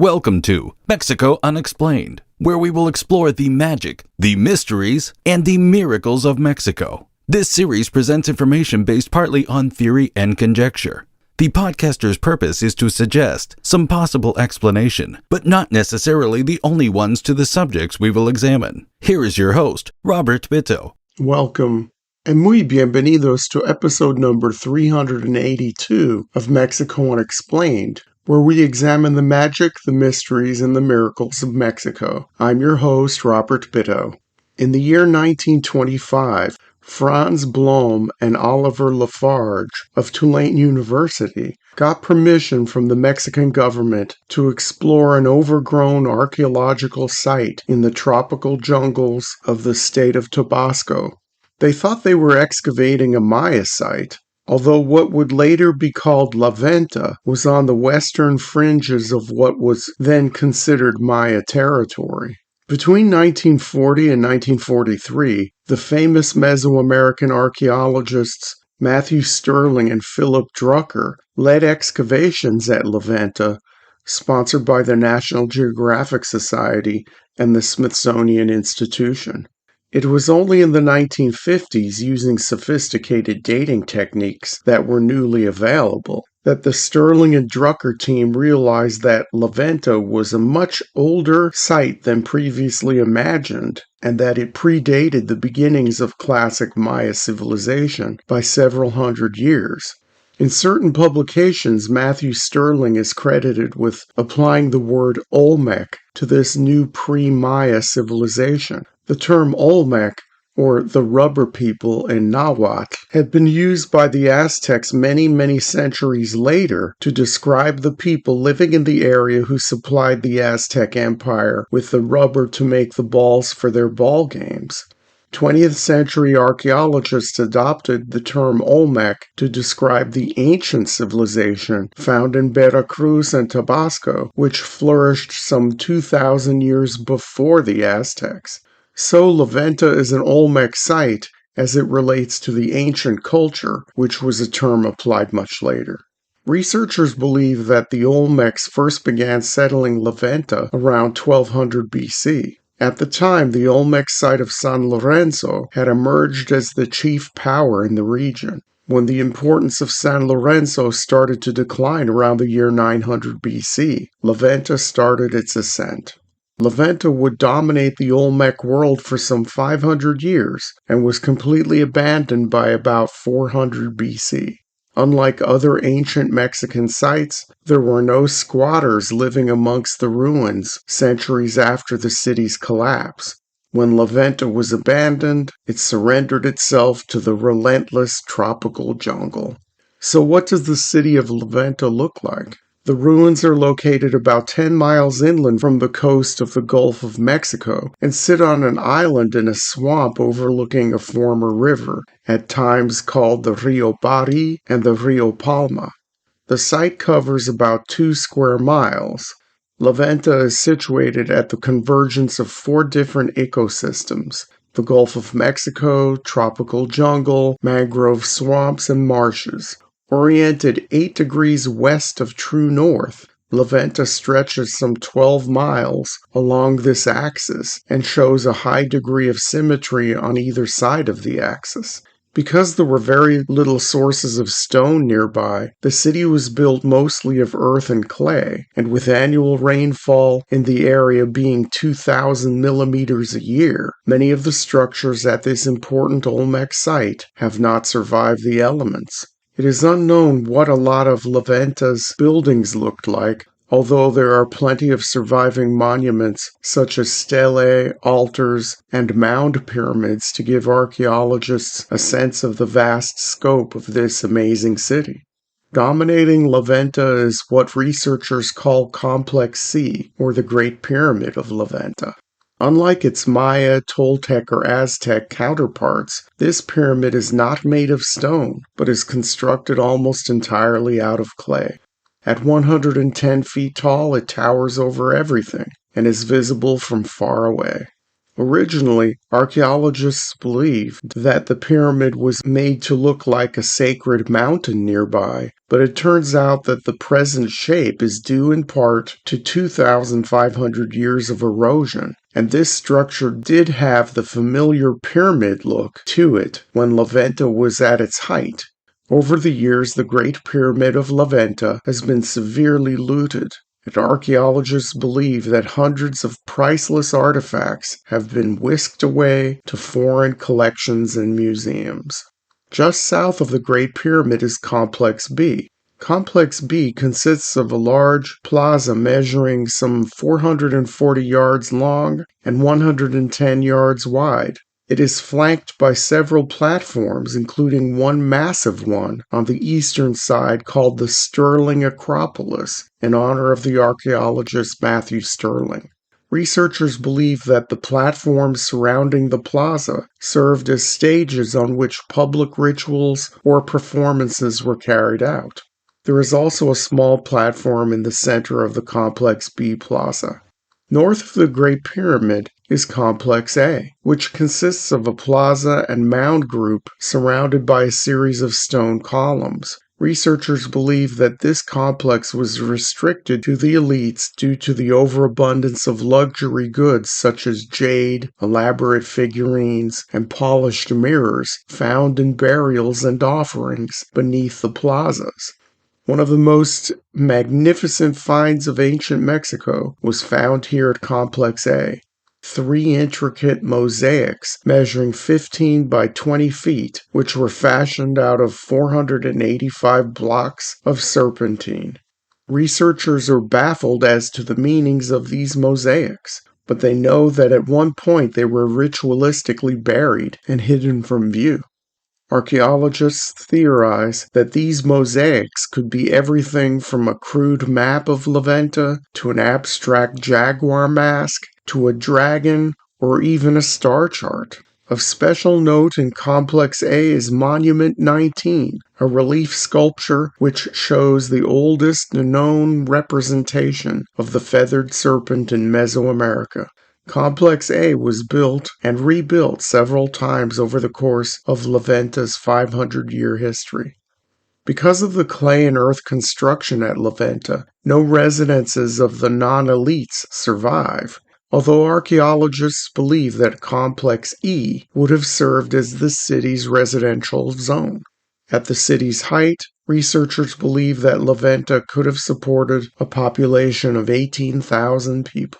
Welcome to Mexico Unexplained, where we will explore the magic, the mysteries, and the miracles of Mexico. This series presents information based partly on theory and conjecture. The podcaster's purpose is to suggest some possible explanation, but not necessarily the only ones to the subjects we will examine. Here is your host, Robert Bitto. Welcome, and muy bienvenidos to episode number 382 of Mexico Unexplained, where we examine the magic, the mysteries, and the miracles of Mexico. I'm your host, Robert Bitto. In the year 1925, Franz Blom and Oliver Lafarge of Tulane University got permission from the Mexican government to explore an overgrown archaeological site in the tropical jungles of the state of Tabasco. They thought they were excavating a Maya site, although what would later be called La Venta was on the western fringes of what was then considered Maya territory. Between 1940 and 1943, the famous Mesoamerican archaeologists Matthew Sterling and Philip Drucker led excavations at La Venta, sponsored by the National Geographic Society and the Smithsonian Institution. It was only in the 1950s, using sophisticated dating techniques that were newly available, that the Sterling and Drucker team realized that La Venta was a much older site than previously imagined, and that it predated the beginnings of classic Maya civilization by several hundred years. In certain publications, Matthew Sterling is credited with applying the word Olmec to this new pre-Maya civilization. The term Olmec, or the rubber people in Nahuatl, had been used by the Aztecs many centuries later to describe the people living in the area who supplied the Aztec Empire with the rubber to make the balls for their ball games. 20th century archaeologists adopted the term Olmec to describe the ancient civilization found in Veracruz and Tabasco, which flourished some 2,000 years before the Aztecs. So La Venta is an Olmec site as it relates to the ancient culture, which was a term applied much later. Researchers believe that the Olmecs first began settling La Venta around 1200 BC. At the time, the Olmec site of San Lorenzo had emerged as the chief power in the region. When the importance of San Lorenzo started to decline around the year 900 BC, La Venta started its ascent. La Venta would dominate the Olmec world for some 500 years and was completely abandoned by about 400 BC. Unlike other ancient Mexican sites, there were no squatters living amongst the ruins centuries after the city's collapse. When La Venta was abandoned, it surrendered itself to the relentless tropical jungle. So what does the city of La Venta look like? The ruins are located about 10 miles inland from the coast of the Gulf of Mexico and sit on an island in a swamp overlooking a former river, at times called the Rio Bari and the Rio Palma. The site covers about 2 square miles. La Venta is situated at the convergence of 4 different ecosystems: the Gulf of Mexico, tropical jungle, mangrove swamps, and marshes. Oriented 8 degrees west of true north, La Venta stretches some 12 miles along this axis and shows a high degree of symmetry on either side of the axis. Because there were very little sources of stone nearby, the city was built mostly of earth and clay, and with annual rainfall in the area being 2,000 millimeters a year, many of the structures at this important Olmec site have not survived the elements. It is unknown what a lot of La Venta's buildings looked like, although there are plenty of surviving monuments such as stelae, altars, and mound pyramids to give archaeologists a sense of the vast scope of this amazing city. Dominating La Venta is what researchers call Complex C, or the Great Pyramid of La Venta. Unlike its Maya, Toltec, or Aztec counterparts, this pyramid is not made of stone, but is constructed almost entirely out of clay. At 110 feet tall, it towers over everything, and is visible from far away. Originally, archaeologists believed that the pyramid was made to look like a sacred mountain nearby, but it turns out that the present shape is due in part to 2,500 years of erosion, and this structure did have the familiar pyramid look to it when Venta was at its height. Over the years, the Great Pyramid of Venta has been severely looted, and archaeologists believe that hundreds of priceless artifacts have been whisked away to foreign collections and museums. Just south of the Great Pyramid is Complex B. Complex B consists of a large plaza measuring some 440 yards long and 110 yards wide. It is flanked by several platforms, including one massive one on the eastern side called the Stirling Acropolis, in honor of the archaeologist Matthew Stirling. Researchers believe that the platforms surrounding the plaza served as stages on which public rituals or performances were carried out. There is also a small platform in the center of the Complex B plaza. North of the Great Pyramid is Complex A, which consists of a plaza and mound group surrounded by a series of stone columns. Researchers believe that this complex was restricted to the elites due to the overabundance of luxury goods such as jade, elaborate figurines, and polished mirrors found in burials and offerings beneath the plazas. One of the most magnificent finds of ancient Mexico was found here at Complex A. 3 intricate mosaics measuring 15 by 20 feet, which were fashioned out of 485 blocks of serpentine. Researchers are baffled as to the meanings of these mosaics, but they know that at one point they were ritualistically buried and hidden from view. Archaeologists theorize that these mosaics could be everything from a crude map of Venta to an abstract jaguar mask to a dragon or even a star chart. Of special note in Complex A is Monument 19, a relief sculpture which shows the oldest known representation of the feathered serpent in Mesoamerica. Complex A was built and rebuilt several times over the course of Venta's 500-year history. Because of the clay and earth construction at Venta, no residences of the non-elites survive, although archaeologists believe that Complex E would have served as the city's residential zone. At the city's height, researchers believe that Venta could have supported a population of 18,000 people.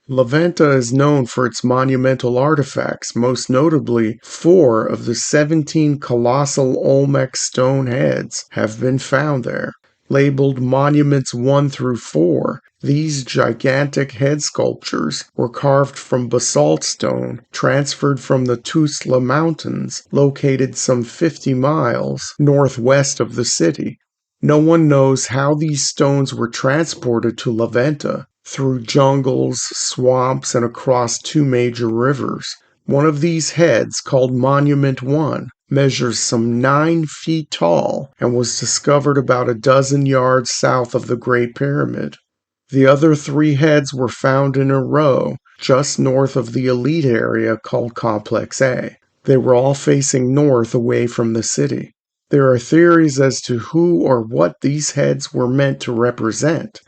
Venta is known for its monumental artifacts, most notably 4 of the 17 colossal Olmec stone heads have been found there. Labeled Monuments 1 through 4, these gigantic head sculptures were carved from basalt stone transferred from the Tuzla Mountains, located some 50 miles northwest of the city. No one knows how these stones were transported to Venta, through jungles, swamps, and across 2 major rivers. One of these heads, called Monument 1, measures some 9 feet tall and was discovered about a dozen yards south of the Great Pyramid. The other 3 heads were found in a row just north of the elite area called Complex A. They were all facing north away from the city. There are theories as to who or what these heads were meant to represent.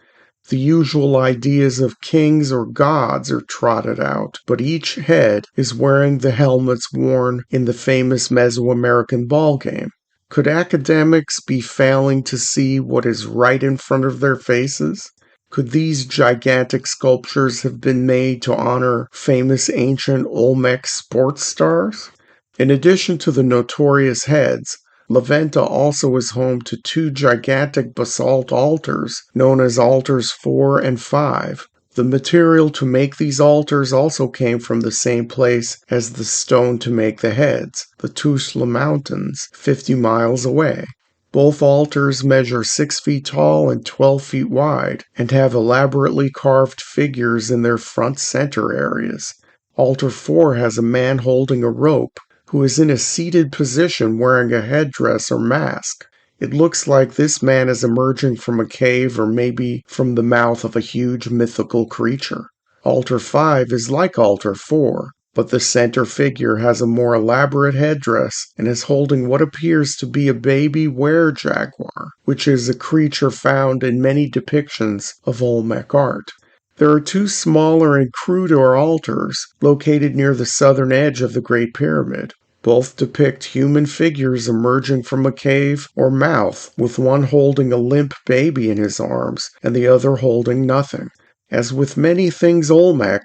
The usual ideas of kings or gods are trotted out, but each head is wearing the helmets worn in the famous Mesoamerican ball game. Could academics be failing to see what is right in front of their faces? Could these gigantic sculptures have been made to honor famous ancient Olmec sports stars? In addition to the notorious heads, Venta also is home to 2 gigantic basalt altars known as Altars 4 and 5. The material to make these altars also came from the same place as the stone to make the heads, the Tuzla Mountains, 50 miles away. Both altars measure 6 feet tall and 12 feet wide and have elaborately carved figures in their front center areas. Altar 4 has a man holding a rope who is in a seated position wearing a headdress or mask. It looks like this man is emerging from a cave or maybe from the mouth of a huge mythical creature. Altar 5 is like Altar 4, but the center figure has a more elaborate headdress and is holding what appears to be a baby were-jaguar, which is a creature found in many depictions of Olmec art. There are two smaller and cruder altars located near the southern edge of the Great Pyramid. Both depict human figures emerging from a cave or mouth, with one holding a limp baby in his arms and the other holding nothing. As with many things Olmec,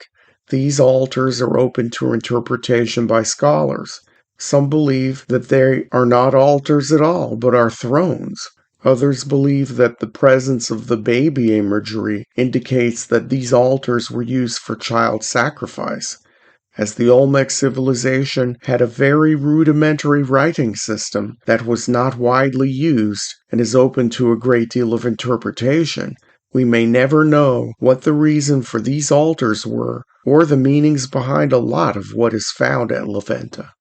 these altars are open to interpretation by scholars. Some believe that they are not altars at all, but are thrones. Others believe that the presence of the baby imagery indicates that these altars were used for child sacrifice. As the Olmec civilization had a very rudimentary writing system that was not widely used and is open to a great deal of interpretation, we may never know what the reason for these altars were or the meanings behind a lot of what is found at Venta.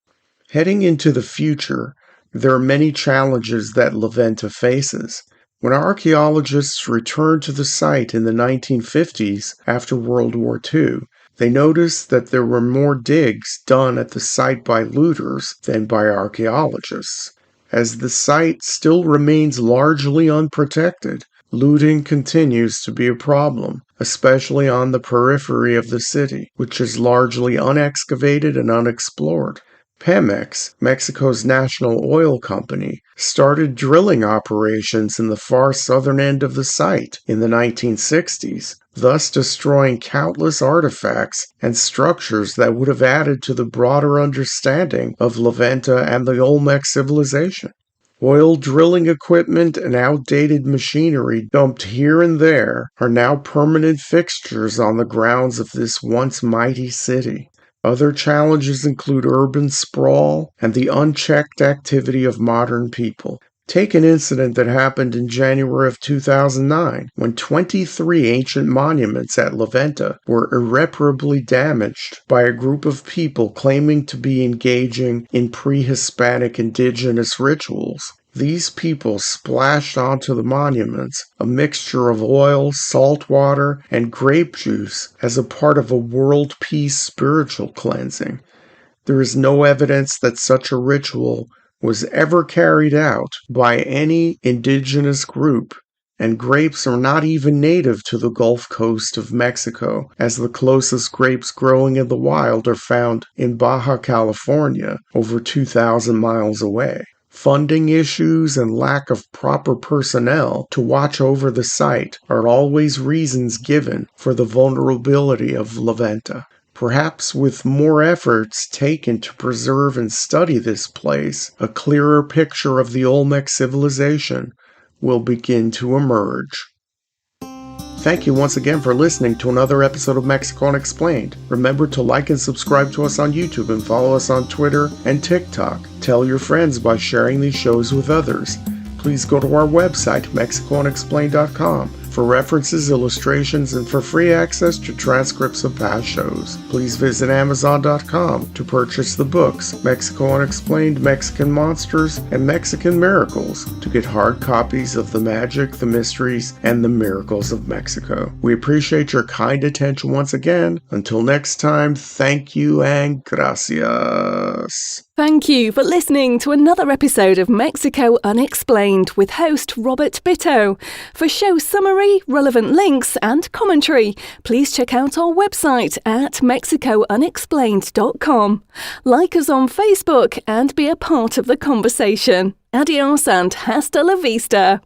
Heading into the future, there are many challenges that Venta faces. When archaeologists returned to the site in the 1950s after World War II, they noticed that there were more digs done at the site by looters than by archaeologists. As the site still remains largely unprotected, looting continues to be a problem, especially on the periphery of the city, which is largely unexcavated and unexplored. Pemex, Mexico's national oil company, started drilling operations in the far southern end of the site in the 1960s, thus destroying countless artifacts and structures that would have added to the broader understanding of Venta and the Olmec civilization. Oil drilling equipment and outdated machinery dumped here and there are now permanent fixtures on the grounds of this once mighty city. Other challenges include urban sprawl and the unchecked activity of modern people. Take an incident that happened in January of 2009, when 23 ancient monuments at Venta were irreparably damaged by a group of people claiming to be engaging in pre-Hispanic indigenous rituals. These people splashed onto the monuments a mixture of oil, salt water, and grape juice as a part of a world peace spiritual cleansing. There is no evidence that such a ritual was ever carried out by any indigenous group, and grapes are not even native to the Gulf Coast of Mexico, as the closest grapes growing in the wild are found in Baja California, over 2,000 miles away. Funding issues and lack of proper personnel to watch over the site are always reasons given for the vulnerability of Venta. Perhaps with more efforts taken to preserve and study this place, a clearer picture of the Olmec civilization will begin to emerge. Thank you once again for listening to another episode of Mexico Unexplained. Remember to like and subscribe to us on YouTube and follow us on Twitter and TikTok. Tell your friends by sharing these shows with others. Please go to our website, MexicoUnexplained.com, for references, illustrations, and for free access to transcripts of past shows. Please visit Amazon.com to purchase the books Mexico Unexplained, Mexican Monsters, and Mexican Miracles to get hard copies of the magic, the mysteries, and the miracles of Mexico. We appreciate your kind attention once again. Until next time, thank you and gracias. Thank you for listening to another episode of Mexico Unexplained with host Robert Bitto. For show summary, relevant links and commentary, please check out our website at mexicounexplained.com. Like us on Facebook and be a part of the conversation. Adios and hasta la vista.